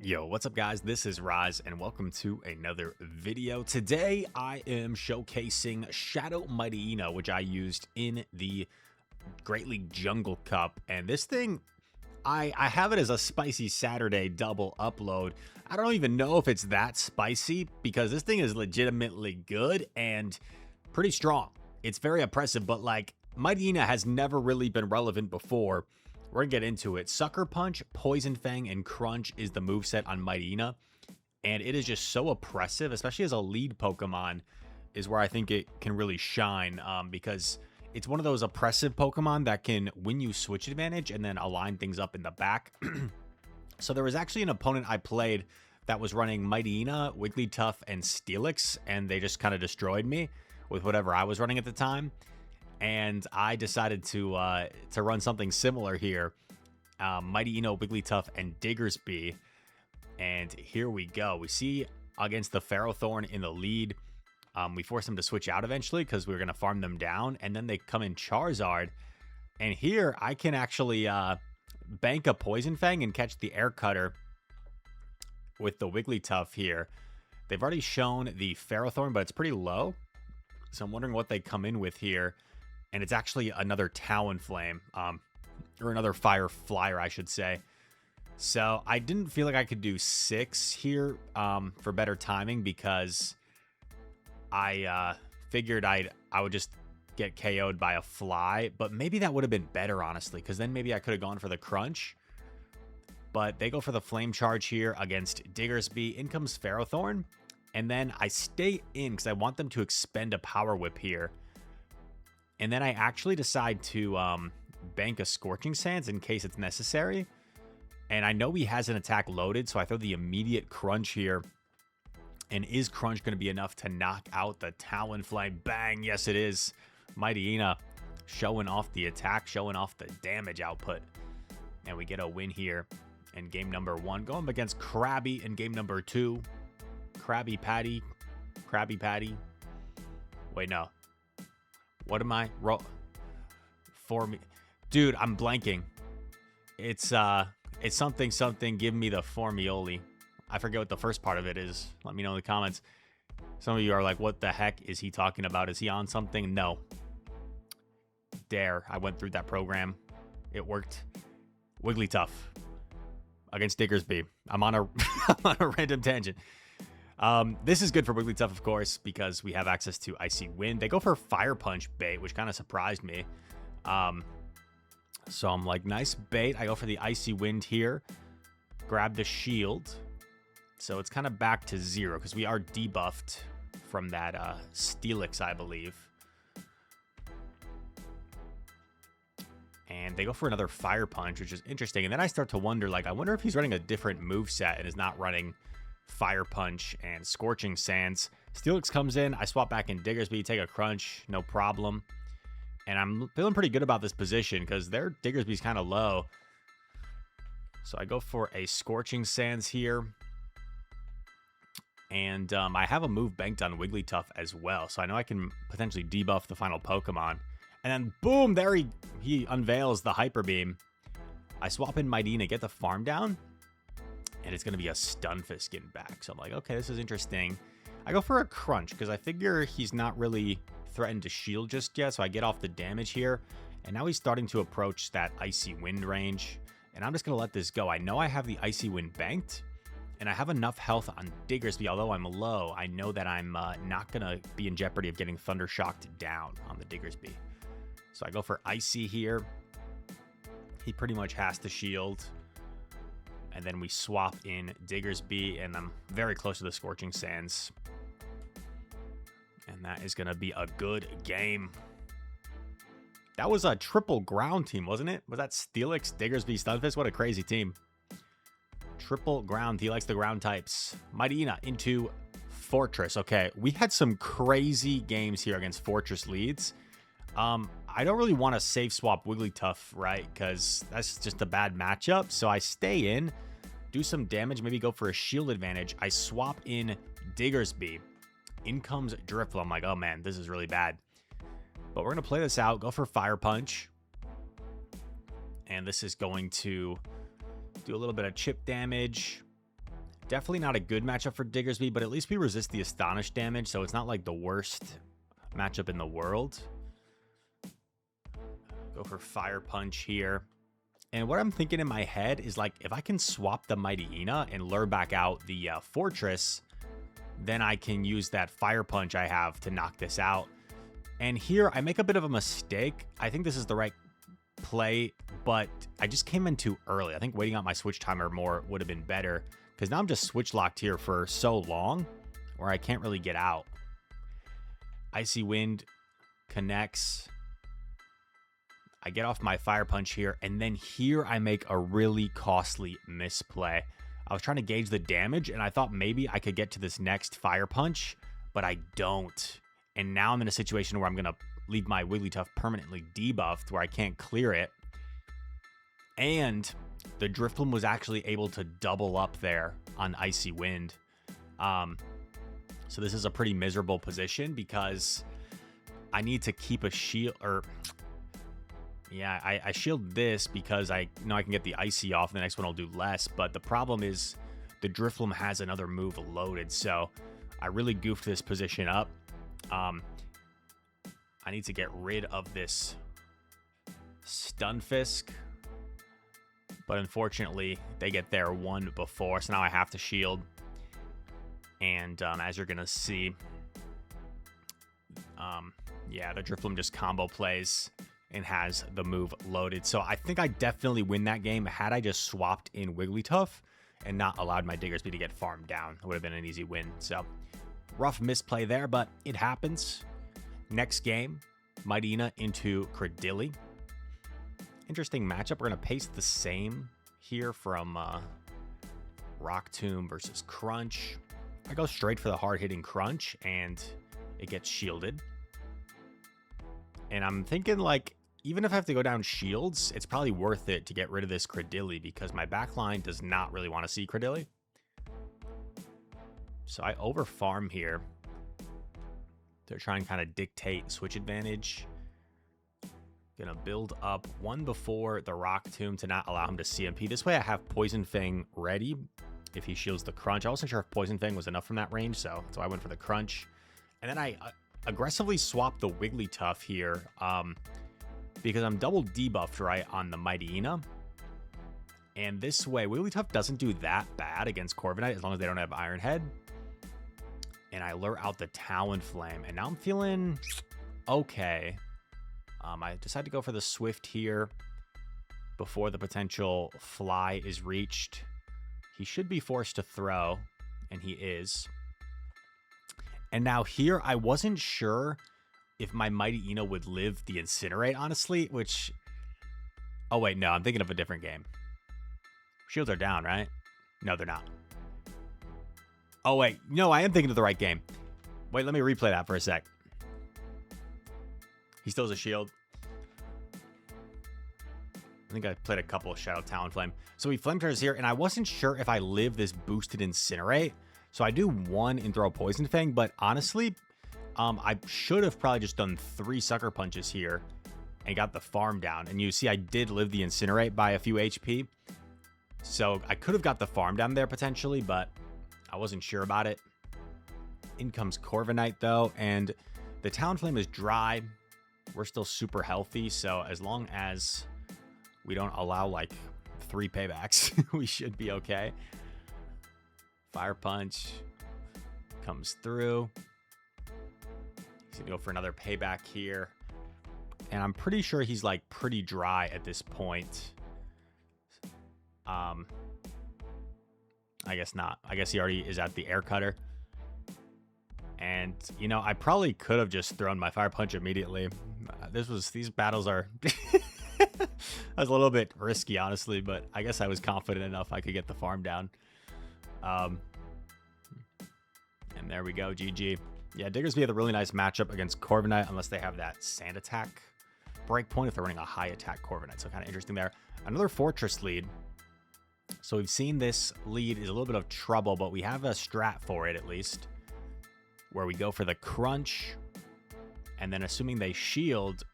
Yo, what's up guys? This is Rise and welcome to another video. Today I am showcasing Shadow Mightyena, which I used in the Great League Jungle Cup. And this thing, I have it as a spicy Saturday double upload. I don't even know if it's that spicy because this thing is legitimately good and pretty strong. It's very oppressive, but like Mightyena has never really been relevant before. We're gonna get into it. Sucker Punch, Poison Fang, and Crunch is the moveset on Mightyena. And it is just so oppressive, especially as a lead Pokemon, is where I think it can really shine. Because it's one of those oppressive Pokemon that can win you switch advantage and then align things up in the back. So there was actually an opponent I played that was running Mightyena, Wigglytuff, and Steelix, and they just kind of destroyed me with whatever I was running at the time. And I decided to run something similar here. Mightyena, Wigglytuff, and Diggersby. And here we go. We see against the Ferrothorn in the lead. We force them to switch out eventually because we were going to farm them down. And then they come in Charizard. And here I can actually bank a Poison Fang and catch the Air Cutter with the Wigglytuff here. They've already shown the Ferrothorn, but it's pretty low. So I'm wondering what they come in with here. And it's actually another Talonflame, or another Fire Flyer, I should say. So I didn't feel like I could do 6 here for better timing because I figured I would just get KO'd by a fly. But maybe that would have been better, honestly, because then maybe I could have gone for the Crunch. But they go for the Flame Charge here against Diggersby. In comes Ferrothorn. And then I stay in because I want them to expend a Power Whip here. And then I actually decide to bank a Scorching Sands in case it's necessary. And I know he has an attack loaded, so I throw the immediate Crunch here. And is Crunch going to be enough to knock out the Talonflame? Bang! Yes, it is. Mightyena showing off the attack, showing off the damage output. And we get a win here in game number 1. Going up against Krabby in game number 2. Krabby Patty. Krabby Patty. Wait, no. What am I? For me. Dude, I'm blanking. It's something, give me the Formioli. I forget what the first part of it is. Let me know in the comments. Some of you are like, what the heck is he talking about? Is he on something? No. Dare. I went through that program. It worked. Wigglytuff against Diggersby. I'm on a random tangent. This is good for Wigglytuff, of course, because we have access to Icy Wind. They go for Fire Punch bait, which kind of surprised me. So I'm like, nice bait. I go for the Icy Wind here. Grab the shield. So it's kind of back to 0 because we are debuffed from that Steelix, I believe. And they go for another Fire Punch, which is interesting. And then I start to wonder, like, I wonder if he's running a different moveset and is not running Fire Punch and Scorching Sands. Steelix comes in. I swap back in Diggersby, take a Crunch, no problem. And I'm feeling pretty good about this position because their Diggersby's kind of low. So I go for a Scorching Sands here. And I have a move banked on Wigglytuff as well. So I know I can potentially debuff the final Pokemon. And then boom, there he unveils the Hyper Beam. I swap in Mightyena, get the farm down. And it's going to be a Stunfisk in back. So I'm like, okay, this is interesting. I go for a Crunch because I figure he's not really threatened to shield just yet. So I get off the damage here. And now he's starting to approach that Icy Wind range. And I'm just going to let this go. I know I have the Icy Wind banked. And I have enough health on Diggersby. Although I'm low, I know that I'm not going to be in jeopardy of getting Thunder Shocked down on the Diggersby. So I go for Icy here. He pretty much has to shield. And then we swap in Diggersby, and I'm very close to the Scorching Sands. And that is going to be a good game. That was a triple ground team, wasn't it? Was that Steelix, Diggersby, Stunfisk? What a crazy team. Triple ground. He likes the ground types. Mightyena into Fortress. Okay, we had some crazy games here against Fortress leads. I don't really want to save swap Wigglytuff, right? Because that's just a bad matchup. So I stay in, do some damage, maybe go for a shield advantage. I swap in Diggersby. In comes Drifloon. I'm like, oh man, this is really bad. But we're going to play this out, go for Fire Punch. And this is going to do a little bit of chip damage. Definitely not a good matchup for Diggersby, but at least we resist the Astonish damage, so it's not like the worst matchup in the world. Go for Fire Punch here. And what I'm thinking in my head is, like, if I can swap the Mightyena and lure back out the Fortress, then I can use that Fire Punch I have to knock this out. And here, I make a bit of a mistake. I think this is the right play, but I just came in too early. I think waiting out my switch timer more would have been better, because now I'm just switch locked here for so long where I can't really get out. Icy Wind connects. I get off my Fire Punch here, and then here I make a really costly misplay. I was trying to gauge the damage, and I thought maybe I could get to this next Fire Punch, but I don't. And now I'm in a situation where I'm going to leave my Wigglytuff permanently debuffed, where I can't clear it. And the Drifloon was actually able to double up there on Icy Wind. So this is a pretty miserable position, because I need to keep a shield, or... yeah, I shield this because I know I can get the Icy off, and the next one will do less. But the problem is the Drifloon has another move loaded, so I really goofed this position up. I need to get rid of this Stunfisk, but unfortunately they get there one before, so now I have to shield. And as you're gonna see, yeah, the Drifloon just combo plays and has the move loaded. So I think I definitely win that game had I just swapped in Wigglytuff and not allowed my Diggersby to get farmed down. It would have been an easy win. So rough misplay there, but it happens. Next game, Mightyena into Cradily. Interesting matchup. We're going to paste the same here from Rock Tomb versus Crunch. I go straight for the hard-hitting Crunch, and it gets shielded. And I'm thinking, like, even if I have to go down shields, it's probably worth it to get rid of this Cradily, because my backline does not really want to see Cradily. So I over-farm here to try and kind of dictate switch advantage. Gonna build up one before the Rock Tomb to not allow him to CMP. This way I have Poison Fang ready if he shields the Crunch. I wasn't sure if Poison Fang was enough from that range, so I went for the Crunch. And then I aggressively swapped the Wigglytuff here because I'm double debuffed, right, on the Mightyena. And this way, Wigglytuff doesn't do that bad against Corviknight as long as they don't have Iron Head. And I lure out the Talonflame, and now I'm feeling okay. I decided to go for the Swift here before the potential Fly is reached. He should be forced to throw, and he is. And now here, I wasn't sure if my Mightyena would live the Incinerate, honestly, which... oh, wait, no, I'm thinking of a different game. Shields are down, right? No, they're not. Oh, wait, no, I am thinking of the right game. Wait, let me replay that for a sec. He still has a shield. I think I played a couple of Shadow Talonflame. So he Flamethrowers here, and I wasn't sure if I live this boosted Incinerate. So I do one and throw Poison Fang, but honestly, I should have probably just done 3 Sucker Punches here and got the farm down. And you see I did live the Incinerate by a few HP. So I could have got the farm down there potentially, but I wasn't sure about it. In comes Corvanite though, and the Talonflame is dry. We're still super healthy, so as long as we don't allow like 3 paybacks, we should be okay. Fire Punch comes through. He's gonna go for another payback here. And I'm pretty sure he's like pretty dry at this point. I guess not. I guess he already is at the Air Cutter. And, you know, I probably could have just thrown my Fire Punch immediately. These battles are... that was a little bit risky, honestly, but I guess I was confident enough I could get the farm down. And there we go, GG. Yeah, Diggersby had a really nice matchup against Corviknight, unless they have that Sand Attack breakpoint if they're running a high attack Corviknight. So kind of interesting there. Another Fortress lead. So we've seen this lead is a little bit of trouble, but we have a strat for it at least, where we go for the Crunch, and then assuming they shield,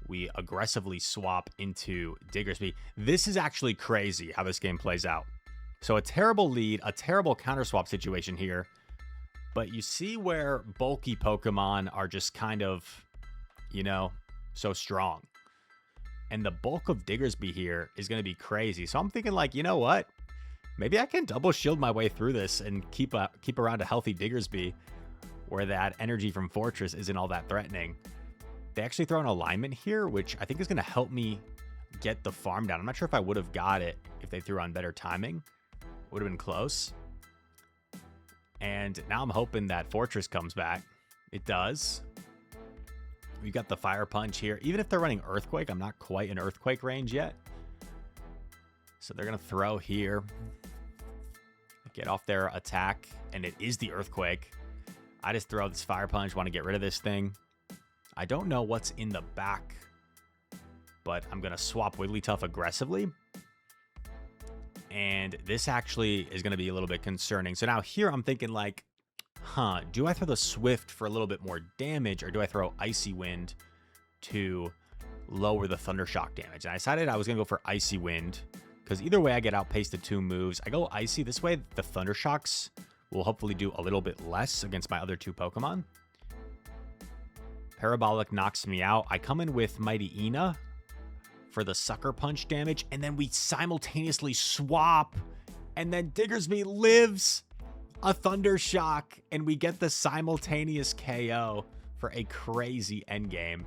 we aggressively swap into Diggersby. This is actually crazy how this game plays out. So a terrible lead, a terrible counter swap situation here. But you see where bulky Pokemon are just kind of, you know, so strong. And the bulk of Diggersby here is going to be crazy. So I'm thinking like, you know what? Maybe I can double shield my way through this and keep around a healthy Diggersby where that energy from Fortress isn't all that threatening. They actually throw an alignment here, which I think is going to help me get the farm down. I'm not sure if I would have got it if they threw on better timing. Would have been close. And now I'm hoping that Fortress comes back. It does. We got the Fire Punch here. Even if they're running Earthquake, I'm not quite in Earthquake range yet. So they're going to throw here. Get off their attack. And it is the Earthquake. I just throw this Fire Punch. Want to get rid of this thing. I don't know what's in the back. But I'm going to swap Wigglytuff aggressively. And this actually is going to be a little bit concerning. So now here I'm thinking like, do I throw the Swift for a little bit more damage, or do I throw Icy Wind to lower the Thunder Shock damage? And I decided I was going to go for Icy Wind, because either way I get outpaced to 2 moves. I go Icy. This way the Thunder Shocks will hopefully do a little bit less against my other 2 Pokemon. Parabolic knocks me out. I come in with Mightyena for the Sucker Punch damage, and then we simultaneously swap, and then Diggersby lives a Thunder Shock, and we get the simultaneous KO for a crazy endgame.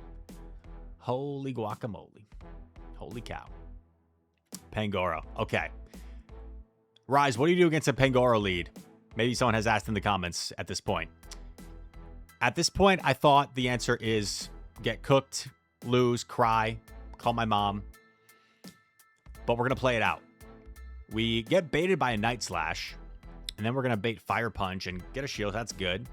Holy guacamole. Holy cow. Pangoro. Okay. Rise, what do you do against a Pangoro lead? Maybe someone has asked in the comments at this point. At this point, I thought the answer is get cooked, lose, cry, call my mom. But we're going to play it out. We get baited by a Night Slash. And then we're going to bait Fire Punch and get a shield. That's good.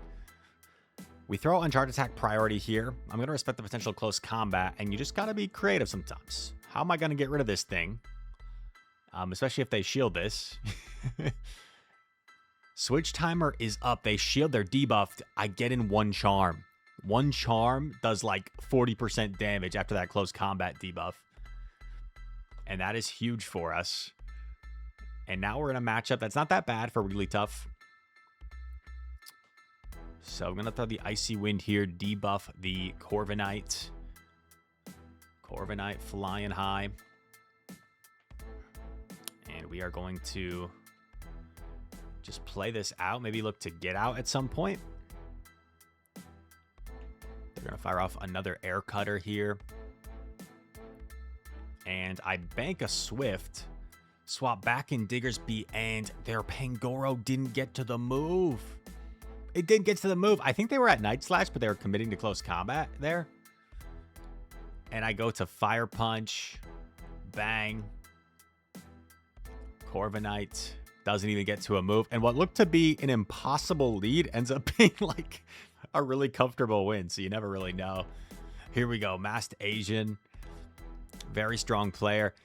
We throw Uncharged Attack priority here. I'm going to respect the potential close combat. And you just got to be creative sometimes. How am I going to get rid of this thing? Especially if they shield this. Switch timer is up. They shield. They're debuffed. I get in 1 charm. 1 charm does like 40% damage after that close combat debuff. And that is huge for us. And now we're in a matchup that's not that bad for Wigglytuff. So I'm going to throw the Icy Wind here. Debuff the Corvanite. Corvanite flying high. And we are going to just play this out. Maybe look to get out at some point. They're going to fire off another Air Cutter here. And I bank a Swift. Swap back in Diggersby, and their Pangoro didn't get to the move. It didn't get to the move. I think they were at Night Slash, but they were committing to close combat there. And I go to Fire Punch. Bang. Corviknight doesn't even get to a move. And what looked to be an impossible lead ends up being like a really comfortable win. So you never really know. Here we go. Mast Asian. Very strong player.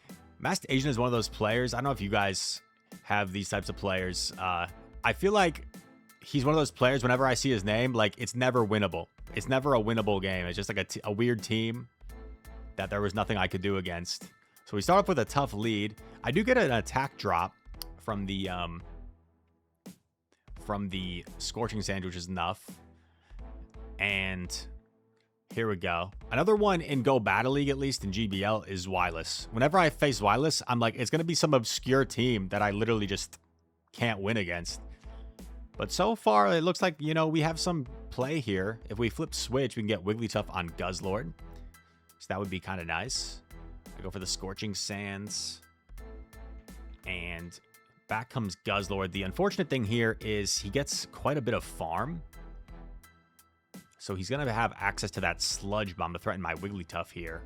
Mast Asian is one of those players. I don't know if you guys have these types of players. I feel like he's one of those players, whenever I see his name, like it's never winnable. It's never a winnable game. It's just like a weird team that there was nothing I could do against. So we start off with a tough lead. I do get an attack drop from the Scorching Sand, which is enough. And here we go. Another one in Go Battle League, at least in GBL, is Wireless. Whenever I face Wireless, I'm like, it's going to be some obscure team that I literally just can't win against. But so far, it looks like, you know, we have some play here. If we flip switch, we can get Wigglytuff on Guzzlord. So that would be kind of nice. I go for the Scorching Sands. And back comes Guzzlord. The unfortunate thing here is he gets quite a bit of farm. So he's going to have access to that Sludge Bomb to threaten my Wigglytuff here.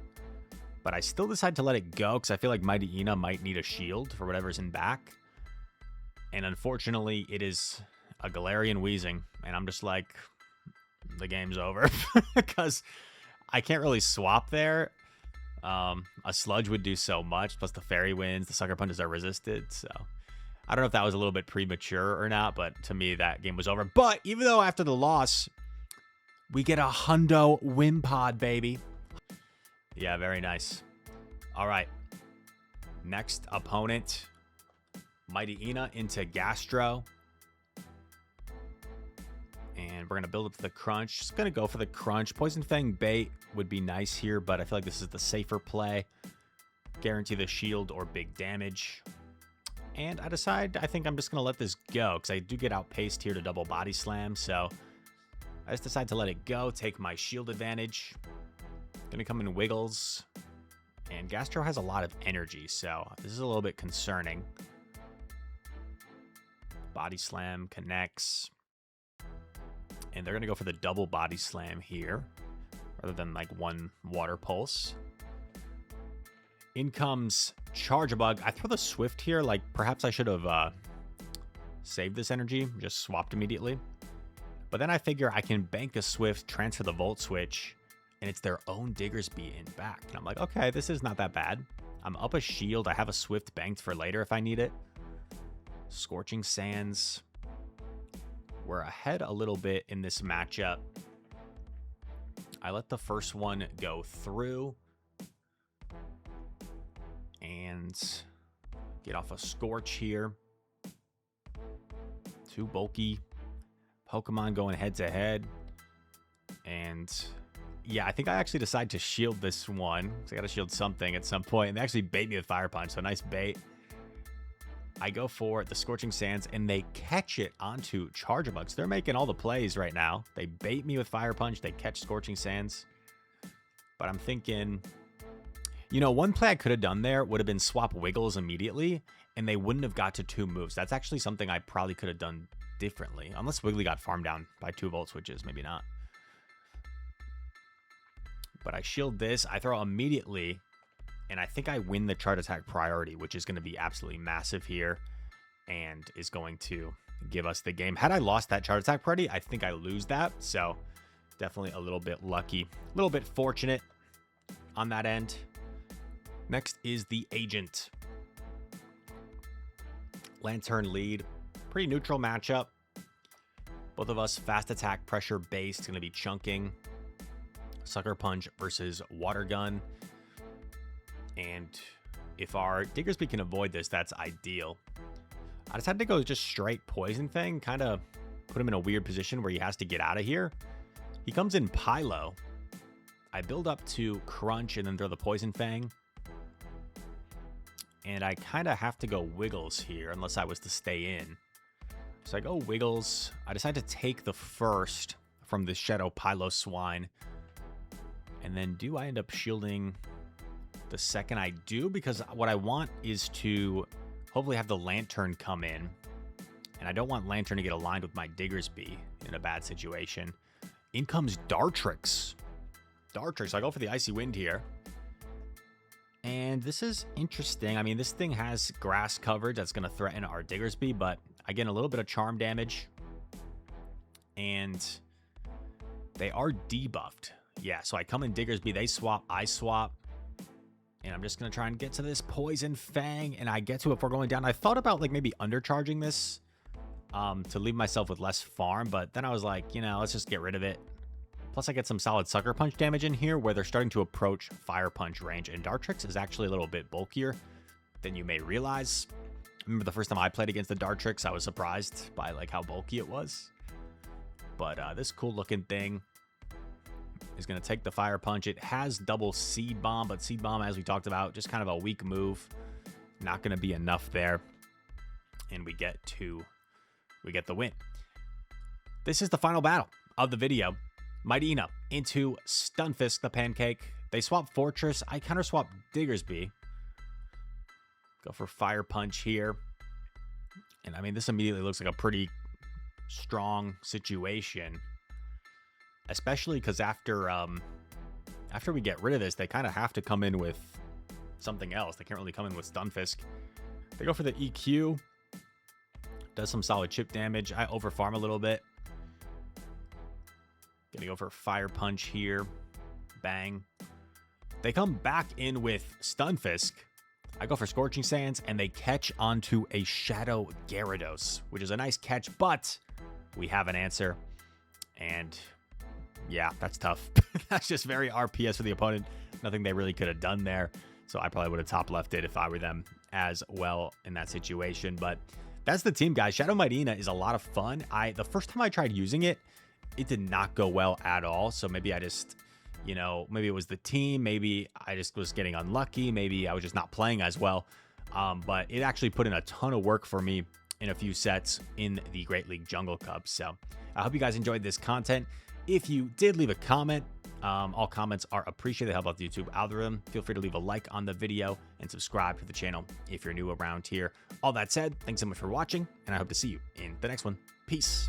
But I still decide to let it go because I feel like Mightyena might need a shield for whatever's in back. And unfortunately, it is a Galarian Weezing. And I'm just like, the game's over. Because I can't really swap there. A Sludge would do so much. Plus the Fairy Winds, the Sucker Punches are resisted. So I don't know if that was a little bit premature or not. But to me, that game was over. But even though after the loss, we get a hundo win pod, baby. Yeah, very nice. All right. Next opponent. Mightyena into Gastro. And we're going to build up to the crunch. Just going to go for the crunch. Poison Fang bait would be nice here, but I feel like this is the safer play. Guarantee the shield or big damage. And I think I'm just going to let this go because I do get outpaced here to double body slam. So I just decide to let it go, take my shield advantage. Going to come in Wiggles. And Gastro has a lot of energy, so this is a little bit concerning. Body slam connects. And they're going to go for the double body slam here, rather than like one water pulse. In comes Charge Bug. I throw the Swift here, like perhaps I should have saved this energy, just swapped immediately. But then I figure I can bank a Swift, transfer the Volt Switch, and it's their own Diggersby in back. And I'm like, okay, this is not that bad. I'm up a shield. I have a Swift banked for later if I need it. Scorching Sands. We're ahead a little bit in this matchup. I let the first one go through. And get off a Scorch here. Two bulky Pokemon going head to head. And yeah, I think I actually decide to shield this one. So I got to shield something at some point. And they actually bait me with Fire Punch, so nice bait. I go for the Scorching Sands, and they catch it onto Charge Bugs. They're making all the plays right now. They bait me with Fire Punch. They catch Scorching Sands. But I'm thinking, you know, one play I could have done there would have been swap Wiggles immediately, and they wouldn't have got to 2 moves. That's actually something I probably could have done differently. Unless Wiggly got farmed down by 2 Volt Switches. Maybe not. But I shield this. I throw immediately. And I think I win the Chart Attack priority, which is going to be absolutely massive here and is going to give us the game. Had I lost that Chart Attack priority, I think I lose that. So definitely a little bit lucky, a little bit fortunate on that end. Next is the Agent. Lantern lead. Pretty neutral matchup. Both of us fast attack, pressure based. Going to be chunking. Sucker Punch versus Water Gun. And if our Diggersby can avoid this, that's ideal. I decided to go just straight Poison Fang, kind of put him in a weird position where he has to get out of here. He comes in Pylo. I build up to Crunch and then throw the Poison Fang. And I kind of have to go Wiggles here unless I was to stay in. So I go Wiggles. I decide to take the first from the Shadow Pylo Swine. And then do I end up shielding the second I do? Because what I want is to hopefully have the Lantern come in. And I don't want Lantern to get aligned with my Diggersby in a bad situation. In comes Dartrix. Dartrix, I go for the Icy Wind here. And this is interesting. I mean, this thing has grass coverage that's going to threaten our Diggersby, but again, a little bit of charm damage. And they are debuffed. Yeah, so I come in Diggersby, they swap, I swap. And I'm just going to try and get to this Poison Fang, and I get to it before going down. I thought about like maybe undercharging this to leave myself with less farm, but then I was like, you know, let's just get rid of it. Plus I get some solid Sucker Punch damage in here where they're starting to approach Fire Punch range, and Dartrix is actually a little bit bulkier than you may realize. I remember the first time I played against the Dartrix, I was surprised by like how bulky it was. But this cool looking thing is going to take the Fire Punch. It has double Seed Bomb, but Seed Bomb, as we talked about, just kind of a weak move. Not going to be enough there. And we get the win. This is the final battle of the video. Mightyena into Stunfisk the Pancake. They swap Fortress. I counter swap Diggersby. Go for Fire Punch here. And I mean, this immediately looks like a pretty strong situation. Especially because after we get rid of this, they kind of have to come in with something else. They can't really come in with Stunfisk. They go for the EQ. Does some solid chip damage. I overfarm a little bit. Gonna go for Fire Punch here. Bang. They come back in with Stunfisk. I go for Scorching Sands, and they catch onto a Shadow Gyarados, which is a nice catch, but we have an answer. And yeah, that's tough. That's just very RPS for the opponent. Nothing they really could have done there. So I probably would have top left it if I were them as well in that situation. But that's the team, guys. Shadow Mightyena is a lot of fun. The first time I tried using it, it did not go well at all. So maybe I just, you know, maybe it was the team. Maybe I just was getting unlucky. Maybe I was just not playing as well. But it actually put in a ton of work for me in a few sets in the Great League Jungle Cup. So I hope you guys enjoyed this content. If you did, leave a comment. All comments are appreciated. They help out the YouTube algorithm. Feel free to leave a like on the video and subscribe to the channel if you're new around here. All that said, thanks so much for watching, and I hope to see you in the next one. Peace.